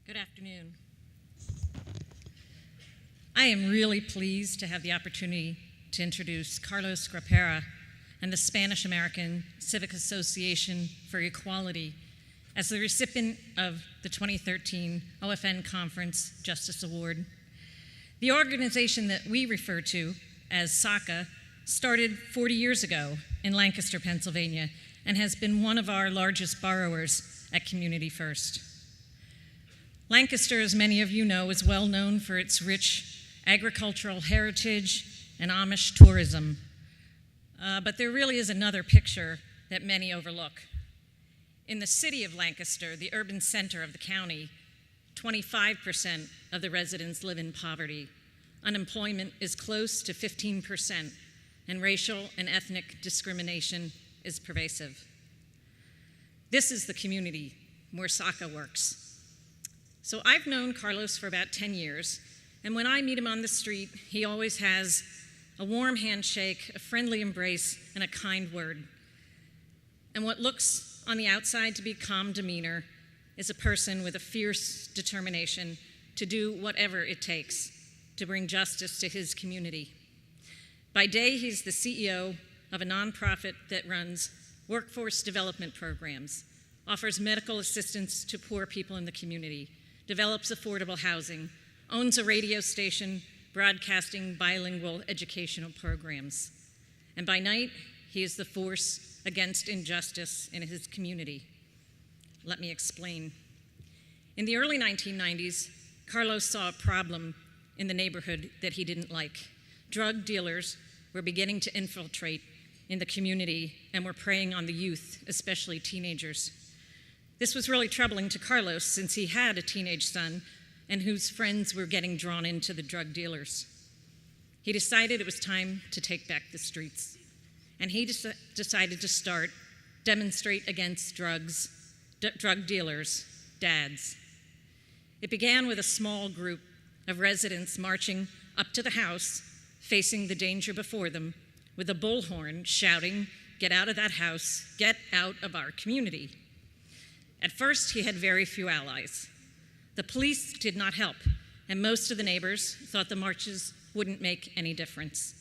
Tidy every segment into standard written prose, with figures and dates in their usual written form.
Good afternoon. I am really pleased to have the opportunity to introduce Carlos Grapera and the Spanish-American Civic Association for Equality as the recipient of the 2013 OFN Conference Justice Award. The organization that we refer to as SACA started 40 years ago in Lancaster, Pennsylvania, and has been one of our largest borrowers at Community First. Lancaster, as many of you know, is well known for its rich agricultural heritage and Amish tourism. But there really is another picture that many overlook. In the city of Lancaster, the urban center of the county, 25% of the residents live in poverty. Unemployment is close to 15%, and racial and ethnic discrimination is pervasive. This is the community where SACA works. So I've known Carlos for about 10 years, and when I meet him on the street, he always has a warm handshake, a friendly embrace, and a kind word. And what looks on the outside to be calm demeanor is a person with a fierce determination to do whatever it takes to bring justice to his community. By day, he's the CEO of a nonprofit that runs workforce development programs, offers medical assistance to poor people in the community, develops affordable housing, owns a radio station broadcasting bilingual educational programs. And by night, he is the force against injustice in his community. Let me explain. In the early 1990s, Carlos saw a problem in the neighborhood that he didn't like. Drug dealers were beginning to infiltrate in the community and were preying on the youth, especially teenagers. This was really troubling to Carlos since he had a teenage son and whose friends were getting drawn into the drug dealers. He decided it was time to take back the streets, and he decided to start Demonstrate Against Drug Dealers, DADS. It began with a small group of residents marching up to the house, facing the danger before them, with a bullhorn shouting, "Get out of that house, get out of our community." At first, he had very few allies. The police did not help, and most of the neighbors thought the marches wouldn't make any difference.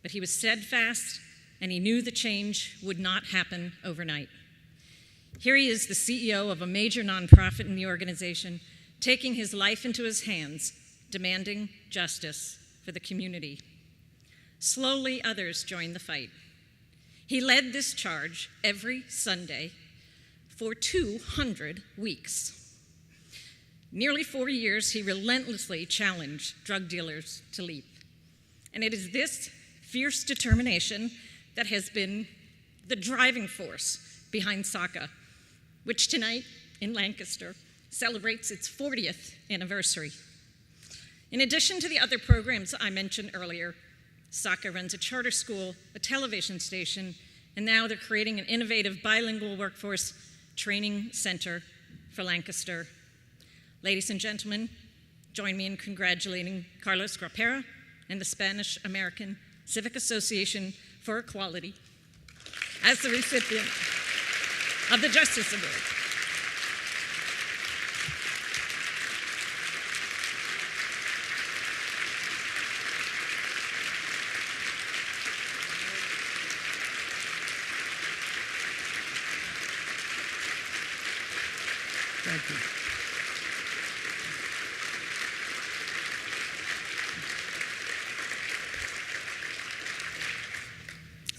But he was steadfast, and he knew the change would not happen overnight. Here he is, the CEO of a major nonprofit in the organization, taking his life into his hands, demanding justice for the community. Slowly, others joined the fight. He led this charge every Sunday for 200 weeks. Nearly 4 years, he relentlessly challenged drug dealers to leave. And it is this fierce determination that has been the driving force behind SACA, which tonight in Lancaster celebrates its 40th anniversary. In addition to the other programs I mentioned earlier, SACA runs a charter school, a television station, and now they're creating an innovative bilingual workforce training center for Lancaster. Ladies and gentlemen, join me in congratulating Carlos Grapera and the Spanish-American Civic Association for Equality as the recipient of the Justice Award. Thank you.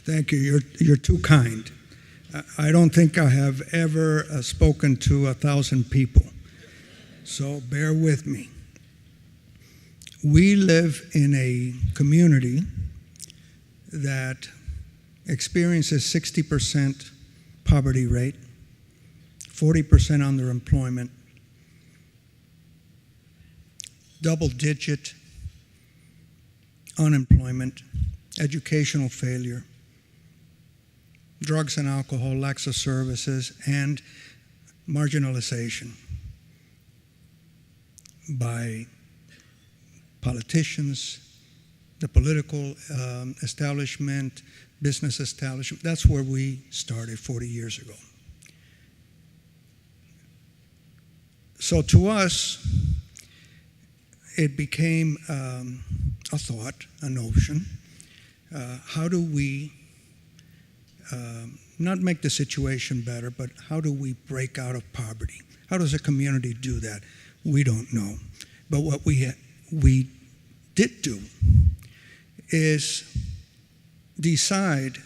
Thank you. You're too kind. I don't think I have ever spoken to 1,000 people, so bear with me. We live in a community that experiences 60% poverty rate, 40% underemployment, double-digit unemployment, educational failure, drugs and alcohol, lack of services, and marginalization by politicians, the political establishment, business establishment. That's where we started 40 years ago. So to us, it became a thought, a notion. How do we not make the situation better, but how do we break out of poverty? How does a community do that? We don't know. But what we did do is decide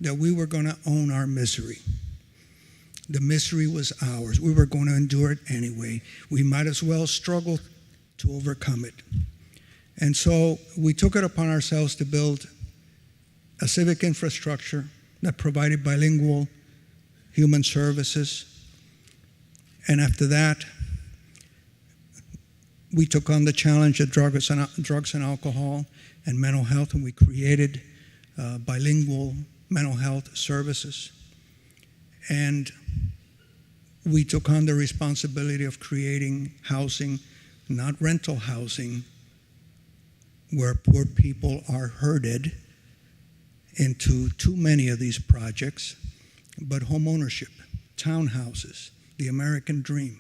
that we were going to own our misery. The misery was ours. We were going to endure it anyway. We might as well struggle to overcome it. And so we took it upon ourselves to build a civic infrastructure that provided bilingual human services. And after that, we took on the challenge of drugs and alcohol and mental health, and we created bilingual mental health services. And we took on the responsibility of creating housing, not rental housing, where poor people are herded into too many of these projects, but home ownership, townhouses, the American dream.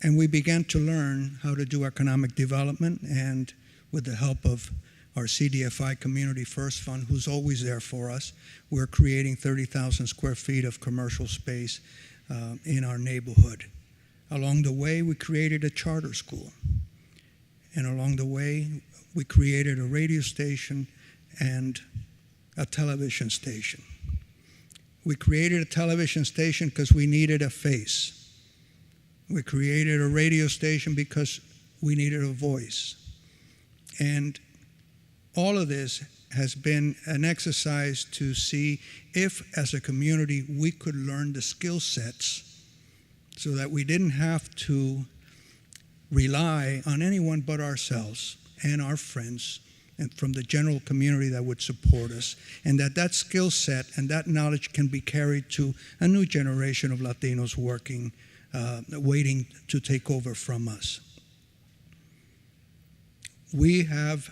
And we began to learn how to do economic development, and with the help of our CDFI Community First Fund, who's always there for us, we're creating 30,000 square feet of commercial space in our neighborhood. Along the way, we created a charter school. And along the way, we created a radio station and a television station. We created a television station because we needed a face. We created a radio station because we needed a voice. And all of this has been an exercise to see if, as a community, we could learn the skill sets so that we didn't have to rely on anyone but ourselves and our friends and from the general community that would support us, and that skill set and that knowledge can be carried to a new generation of Latinos working, waiting to take over from us. We have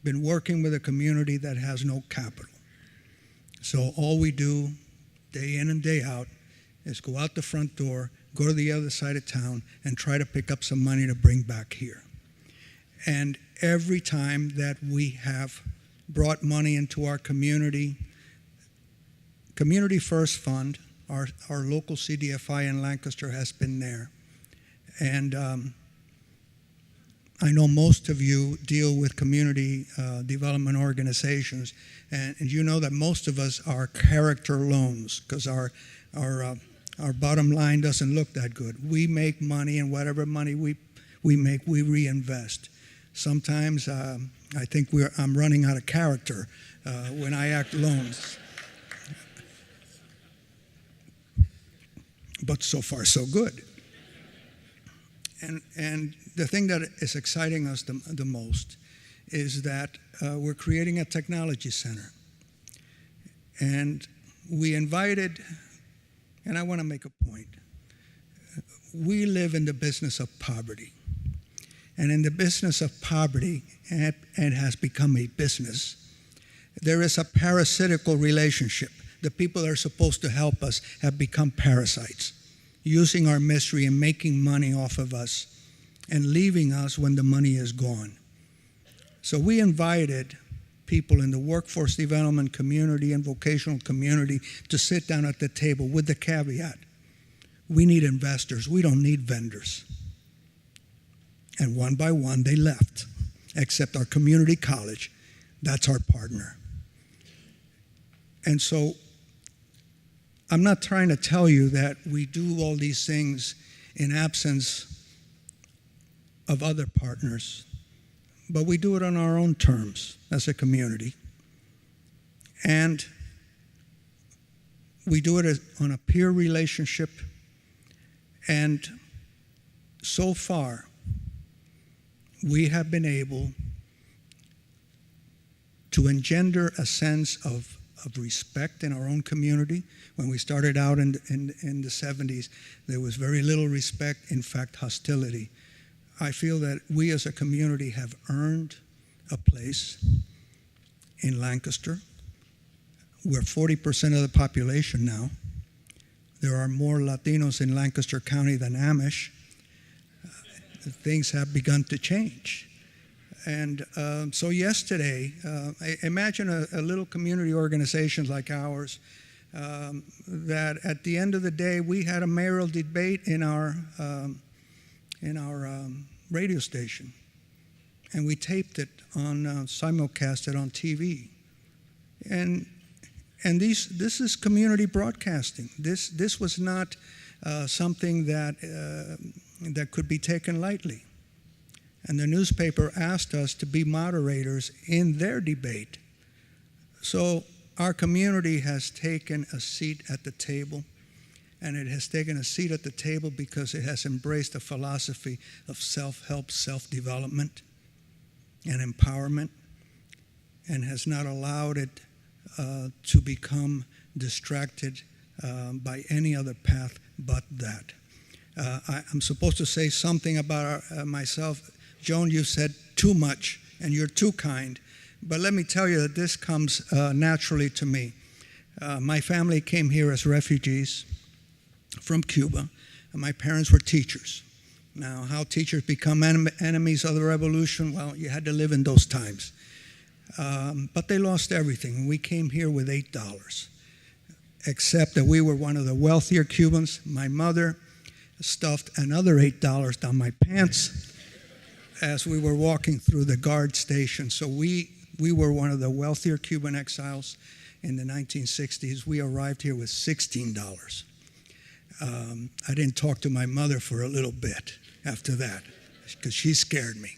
been working with a community that has no capital. So all we do day in and day out is go out the front door, go to the other side of town, and try to pick up some money to bring back here. And every time that we have brought money into our community, Community First Fund, our local CDFI in Lancaster, has been there. And I know most of you deal with community development organizations, and you know that most of us are character loans because our bottom line doesn't look that good. We make money, and whatever money we make, we reinvest. Sometimes I think I'm running out of character when I act loans. But so far, so good. And the thing that is exciting us the most is that we're creating a technology center. And we invited, and I want to make a point, we live in the business of poverty. And in the business of poverty, and it has become a business, there is a parasitical relationship. The people that are supposed to help us have become parasites, using our misery and making money off of us and leaving us when the money is gone. So we invited people in the workforce development community and vocational community to sit down at the table with the caveat, we need investors, we don't need vendors. And one by one, they left, except our community college. That's our partner. And so I'm not trying to tell you that we do all these things in absence of other partners, but we do it on our own terms as a community. And we do it on a peer relationship. And so far, we have been able to engender a sense of respect in our own community. When we started out in the 70s, there was very little respect, in fact, hostility. I feel that we as a community have earned a place in Lancaster. We're 40% of the population now. There are more Latinos in Lancaster County than Amish. Things have begun to change. And so yesterday, imagine a little community organization like ours, that at the end of the day, we had a mayoral debate in our radio station. And we taped it on, simulcast it on TV. And this is community broadcasting. This was not something that could be taken lightly. And the newspaper asked us to be moderators in their debate. So our community has taken a seat at the table, and it has taken a seat at the table because it has embraced a philosophy of self-help, self-development, and empowerment, and has not allowed it to become distracted by any other path but that. I'm supposed to say something about myself. Joan, you said too much, and you're too kind. But let me tell you that this comes naturally to me. My family came here as refugees from Cuba, and my parents were teachers. Now, how teachers become enemies of the revolution, well, you had to live in those times. But they lost everything. We came here with $8, except that we were one of the wealthier Cubans. My mother stuffed another $8 down my pants as we were walking through the guard station. So we were one of the wealthier Cuban exiles in the 1960s. We arrived here with $16. I didn't talk to my mother for a little bit after that because she scared me.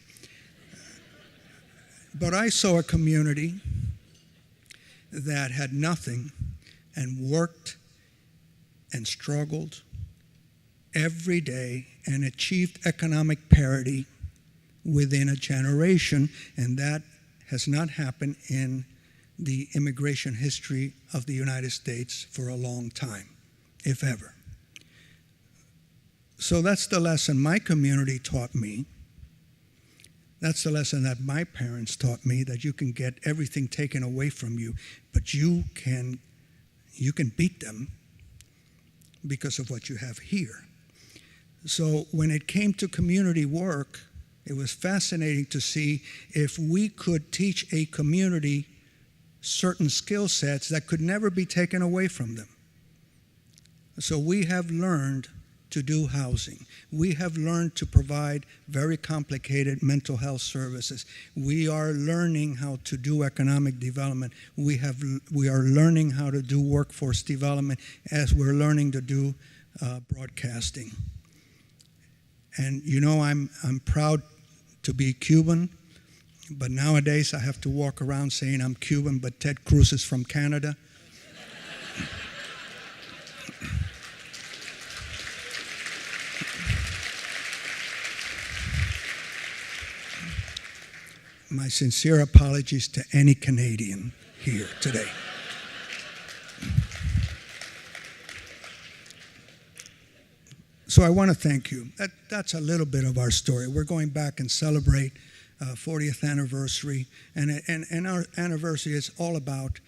But I saw a community that had nothing and worked and struggled every day and achieved economic parity within a generation, and that has not happened in the immigration history of the United States for a long time, if ever. So that's the lesson my community taught me. That's the lesson that my parents taught me, that you can get everything taken away from you, but you can beat them because of what you have here. So when it came to community work, it was fascinating to see if we could teach a community certain skill sets that could never be taken away from them. So we have learned to do housing. We have learned to provide very complicated mental health services. We are learning how to do economic development. We are learning how to do workforce development as we're learning to do broadcasting. And you know, I'm proud to be Cuban, but nowadays I have to walk around saying I'm Cuban, but Ted Cruz is from Canada. My sincere apologies to any Canadian here today. So I want to thank you. That's a little bit of our story. We're going back and celebrate 40th anniversary, and our anniversary is all about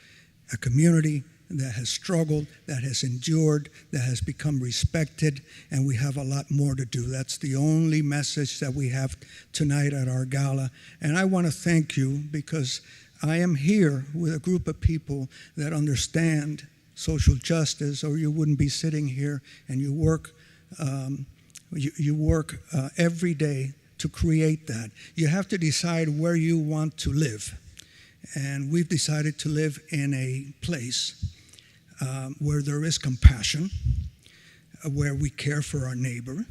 a community that has struggled, that has endured, that has become respected, and we have a lot more to do. That's the only message that we have tonight at our gala. And I want to thank you because I am here with a group of people that understand social justice, or you wouldn't be sitting here, and you work every day to create that. You have to decide where you want to live. And we've decided to live in a place where there is compassion, where we care for our neighbor,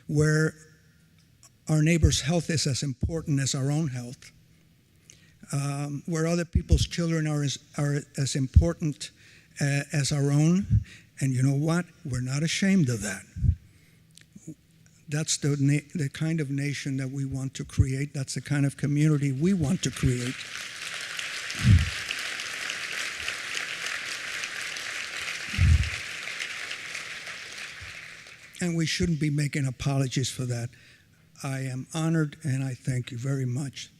where our neighbor's health is as important as our own health, where other people's children are as important as our own. And you know what? We're not ashamed of that. That's the kind of nation that we want to create. That's the kind of community we want to create. And we shouldn't be making apologies for that. I am honored, and I thank you very much.